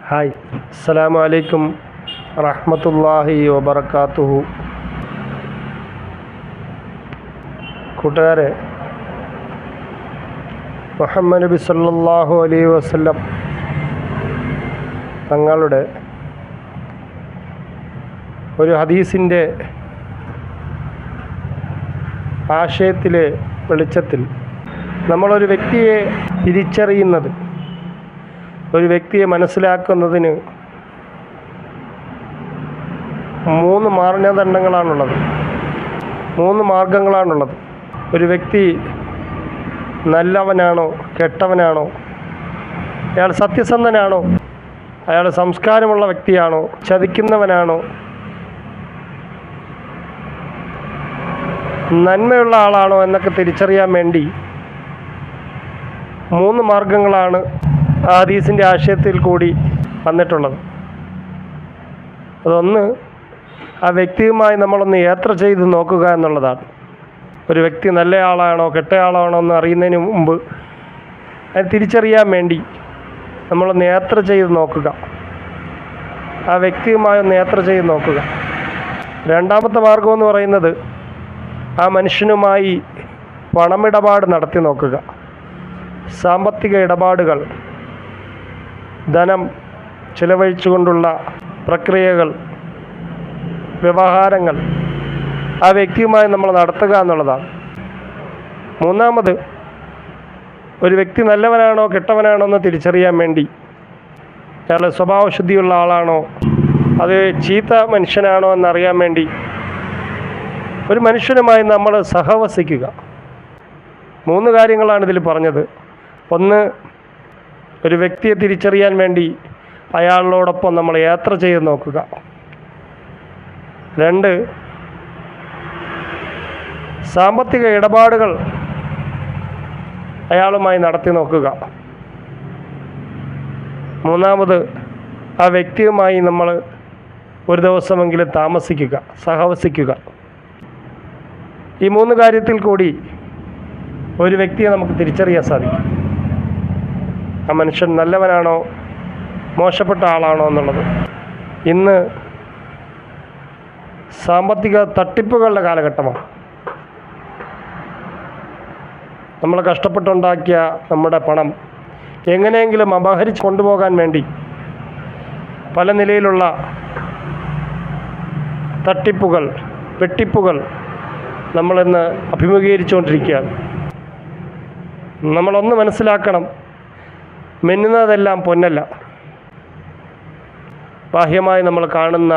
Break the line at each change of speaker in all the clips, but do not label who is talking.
Hi, അസ്സലാമു അലൈക്കും റഹ്മത്തുള്ളാഹി വബറകാതുഹു. കൂട്ടുകാരെ, മുഹമ്മദ് നബി സല്ലല്ലാഹു അലൈഹി വസല്ലം തങ്ങളുടെ ഒരു ഹദീസിൻ്റെ ആശയത്തിലെ വെളിച്ചത്തിൽ നമ്മളൊരു വ്യക്തിയെ തിരിച്ചറിയുന്നത്, ഒരു വ്യക്തിയെ മനസ്സിലാക്കുന്നതിന് 3 മാനദണ്ഡങ്ങളാണുള്ളത്, 3 മാർഗങ്ങളാണുള്ളത്. ഒരു വ്യക്തി നല്ലവനാണോ കെട്ടവനാണോ, അയാൾ സത്യസന്ധനാണോ, അയാൾ സംസ്കാരമുള്ള വ്യക്തിയാണോ, ചതിക്കുന്നവനാണോ, നന്മയുള്ള ആളാണോ എന്നൊക്കെ തിരിച്ചറിയാൻ വേണ്ടി 3 മാർഗങ്ങളാണ് ഹദീസിൻ്റെ ആശയത്തിൽ കൂടി വന്നിട്ടുള്ളത്. അതൊന്ന്, ആ വ്യക്തിയുമായി നമ്മളൊന്ന് യാത്ര ചെയ്ത് നോക്കുക എന്നുള്ളതാണ്. ഒരു വ്യക്തി നല്ലയാളാണോ കെട്ടയാളാണോ എന്ന് അറിയുന്നതിന് മുമ്പ് അത് തിരിച്ചറിയാൻ വേണ്ടി നമ്മളൊന്ന് യാത്ര ചെയ്ത് നോക്കുക, ആ വ്യക്തിയുമായി ഒന്ന് യാത്ര ചെയ്ത് നോക്കുക. രണ്ടാമത്തെ മാർഗം എന്ന് പറയുന്നത്, ആ മനുഷ്യനുമായി പണമിടപാട് നടത്തി നോക്കുക. സാമ്പത്തിക ഇടപാടുകൾ, ധനം ചിലവഴിച്ചുകൊണ്ടുള്ള പ്രക്രിയകൾ, വ്യവഹാരങ്ങൾ ആ വ്യക്തിയുമായി നമ്മൾ നടത്തുക എന്നുള്ളതാണ്. മൂന്നാമത്, ഒരു വ്യക്തി നല്ലവനാണോ കെട്ടവനാണോ എന്ന് തിരിച്ചറിയാൻ വേണ്ടി അയാൾ സ്വഭാവശുദ്ധിയുള്ള ആളാണോ, അത് ചീത്ത മനുഷ്യനാണോ എന്നറിയാൻ വേണ്ടി ഒരു മനുഷ്യനുമായി നമ്മൾ സഹവസിക്കുക. 3 കാര്യങ്ങളാണ് ഇതിൽ പറഞ്ഞത്. ഒന്ന്, ഒരു വ്യക്തിയെ തിരിച്ചറിയാൻ വേണ്ടി അയാളോടൊപ്പം നമ്മൾ യാത്ര ചെയ്ത് നോക്കുക. 2, സാമ്പത്തിക ഇടപാടുകൾ അയാളുമായി നടത്തി നോക്കുക. 3, ആ വ്യക്തിയുമായി നമ്മൾ ഒരു ദിവസമെങ്കിലും താമസിക്കുക, സഹവസിക്കുക. ഈ 3 കാര്യത്തിൽ കൂടി ഒരു വ്യക്തിയെ നമുക്ക് തിരിച്ചറിയാൻ സാധിക്കും, ആ മനുഷ്യൻ നല്ലവനാണോ മോശപ്പെട്ട ആളാണോ എന്നുള്ളത്. ഇന്ന് സാമ്പത്തിക തട്ടിപ്പുകളുടെ കാലഘട്ടമാണ്. നമ്മൾ കഷ്ടപ്പെട്ടുണ്ടാക്കിയ നമ്മുടെ പണം എങ്ങനെയെങ്കിലും അപഹരിച്ച് കൊണ്ടുപോകാൻ വേണ്ടി പല നിലയിലുള്ള തട്ടിപ്പുകൾ, വെട്ടിപ്പുകൾ നമ്മളിന്ന് അഭിമുഖീകരിച്ചുകൊണ്ടിരിക്കുകയാണ്. നമ്മളൊന്ന് മനസ്സിലാക്കണം, മിന്നുന്നതെല്ലാം പൊന്നല്ല. ബാഹ്യമായി നമ്മൾ കാണുന്ന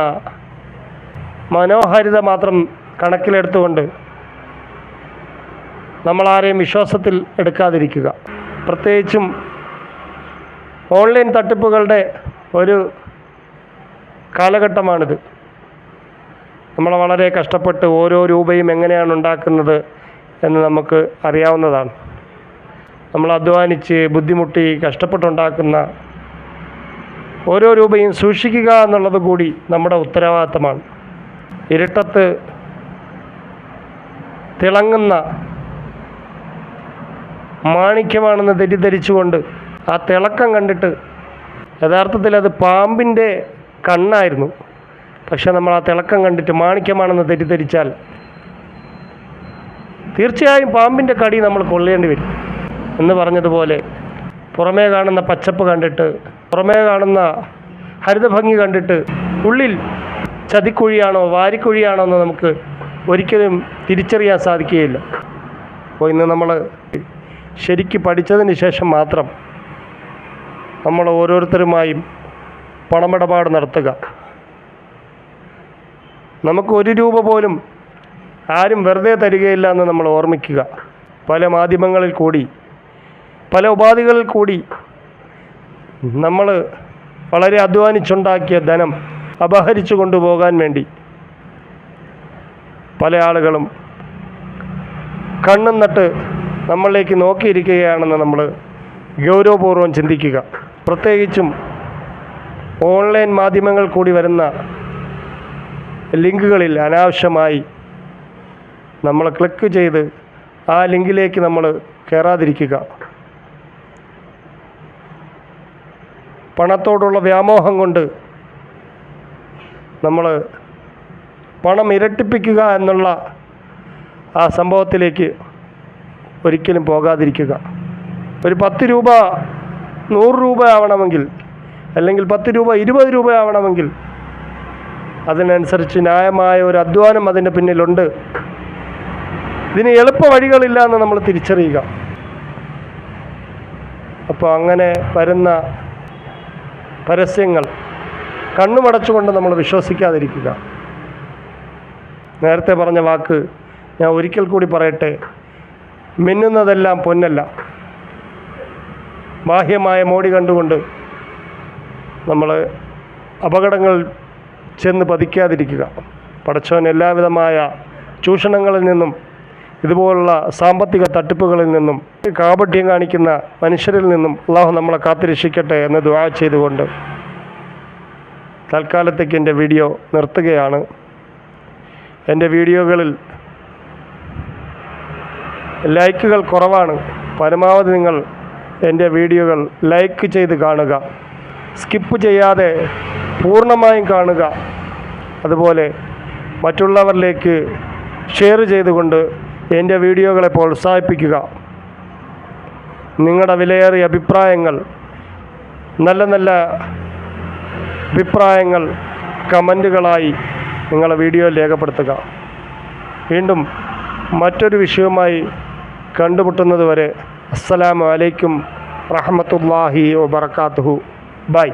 മനോഹാരിത മാത്രം കണക്കിലെടുത്തുകൊണ്ട് നമ്മളാരെയും വിശ്വാസത്തിൽ എടുക്കാതിരിക്കുക. പ്രത്യേകിച്ചും ഓൺലൈൻ തട്ടിപ്പുകളുടെ ഒരു കാലഘട്ടമാണിത്. നമ്മൾ വളരെ കഷ്ടപ്പെട്ട് ഓരോ രൂപയും എങ്ങനെയാണ് ഉണ്ടാക്കുന്നത് എന്ന് നമുക്ക് അറിയാവുന്നതാണ്. നമ്മൾ അധ്വാനിച്ച് ബുദ്ധിമുട്ടി കഷ്ടപ്പെട്ടുണ്ടാക്കുന്ന ഓരോ രൂപയും സൂക്ഷിക്കുക എന്നുള്ളത് കൂടി നമ്മുടെ ഉത്തരവാദിത്തമാണ്. ഇരുട്ടത്ത് തിളങ്ങുന്ന മാണിക്യമാണെന്ന് തെറ്റിദ്ധരിച്ചുകൊണ്ട് ആ തിളക്കം കണ്ടിട്ട് യഥാർത്ഥത്തിൽ അത് പാമ്പിൻ്റെ കണ്ണായിരുന്നു. പക്ഷെ നമ്മൾ ആ തിളക്കം കണ്ടിട്ട് മാണിക്യമാണെന്ന് തെറ്റിദ്ധരിച്ചാൽ തീർച്ചയായും പാമ്പിൻ്റെ കടി നമ്മൾ കൊള്ളേണ്ടി വരും. എന്ന് പറഞ്ഞതുപോലെ, പുറമേ കാണുന്ന പച്ചപ്പ് കണ്ടിട്ട്, പുറമേ കാണുന്ന ഹരിതഭംഗി കണ്ടിട്ട് ഉള്ളിൽ ചതിക്കുഴിയാണോ വാരിക്കുഴിയാണോ എന്ന് നമുക്ക് ഒരിക്കലും തിരിച്ചറിയാൻ സാധിക്കുകയില്ല. അപ്പോൾ ഇന്ന് നമ്മൾ ശരിക്ക് പഠിച്ചതിന് ശേഷം മാത്രം നമ്മൾ ഓരോരുത്തരുമായും പണമിടപാട് നടത്തുക. നമുക്ക് 1 രൂപ പോലും ആരും വെറുതെ തരികയില്ല എന്ന് നമ്മൾ ഓർമ്മിക്കുക. പല മാധ്യമങ്ങളിൽ കൂടി, പല ഉപാധികളിൽ കൂടി നമ്മൾ വളരെ അധ്വാനിച്ചുണ്ടാക്കിയ ധനം അപഹരിച്ചു കൊണ്ടുപോകാൻ വേണ്ടി പല ആളുകളും കണ്ണും നട്ട് നമ്മളിലേക്ക് നോക്കിയിരിക്കുകയാണെന്ന് നമ്മൾ ഗൗരവപൂർവ്വം ചിന്തിക്കുക. പ്രത്യേകിച്ചും ഓൺലൈൻ മാധ്യമങ്ങൾ കൂടി വരുന്ന ലിങ്കുകളിൽ അനാവശ്യമായി നമ്മൾ ക്ലിക്ക് ചെയ്ത് ആ ലിങ്കിലേക്ക് നമ്മൾ കയറാതിരിക്കുക. പണത്തോടുള്ള വ്യാമോഹം കൊണ്ട് നമ്മൾ പണം ഇരട്ടിപ്പിക്കുക എന്നുള്ള ആ സംഭവത്തിലേക്ക് ഒരിക്കലും പോകാതിരിക്കുക. ഒരു 10 രൂപ 100 രൂപ ആവണമെങ്കിൽ, അല്ലെങ്കിൽ 10 രൂപ 20 രൂപ ആവണമെങ്കിൽ അതിനനുസരിച്ച് ന്യായമായ ഒരു അധ്വാനം അതിൻ്റെ പിന്നിലുണ്ട്. ഇതിന് എളുപ്പ വഴികളില്ല എന്ന് നമ്മൾ തിരിച്ചറിയുക. അപ്പോൾ അങ്ങനെ വരുന്ന പരസ്യങ്ങൾ കണ്ണുമടച്ചുകൊണ്ട് നമ്മൾ വിശ്വസിക്കാതിരിക്കുക. നേരത്തെ പറഞ്ഞ വാക്ക് ഞാൻ ഒരിക്കൽ കൂടി പറയട്ടെ, മിന്നുന്നതെല്ലാം പൊന്നല്ല. ബാഹ്യമായ മോടി കണ്ടുകൊണ്ട് നമ്മൾ അപകടങ്ങൾ ചെന്ന് പതിക്കാതിരിക്കുക. പടച്ചവൻ എല്ലാവിധമായ ചൂഷണങ്ങളിൽ നിന്നും ഇതുപോലുള്ള സാമ്പത്തിക തട്ടിപ്പുകളിൽ നിന്നും കാപട്യം കാണിക്കുന്ന മനുഷ്യരിൽ നിന്നും അള്ളാഹു നമ്മളെ കാത്തുരക്ഷിക്കട്ടെ എന്ന് ദുആ ചെയ്തുകൊണ്ട് തൽക്കാലത്തേക്ക് എൻ്റെ വീഡിയോ നിർത്തുകയാണ്. എൻ്റെ വീഡിയോകളിൽ ലൈക്കുകൾ കുറവാണ്. പരമാവധി നിങ്ങൾ എൻ്റെ വീഡിയോകൾ ലൈക്ക് ചെയ്ത് കാണുക, സ്കിപ്പ് ചെയ്യാതെ പൂർണ്ണമായും കാണുക. അതുപോലെ മറ്റുള്ളവരിലേക്ക് ഷെയർ ചെയ്തുകൊണ്ട് എൻ്റെ വീഡിയോകളെ പ്രോത്സാഹിപ്പിക്കുക. നിങ്ങളുടെ വിലയേറിയ അഭിപ്രായങ്ങൾ, നല്ല നല്ല അഭിപ്രായങ്ങൾ കമൻറ്റുകളായി നിങ്ങളുടെ വീഡിയോയിൽ രേഖപ്പെടുത്തുക. വീണ്ടും മറ്റൊരു വിഷയവുമായി കണ്ടുമുട്ടുന്നത് വരെ അസ്സലാമു അലൈക്കും റഹ്മത്തുള്ളാഹി വബറകാതുഹു. ബൈ.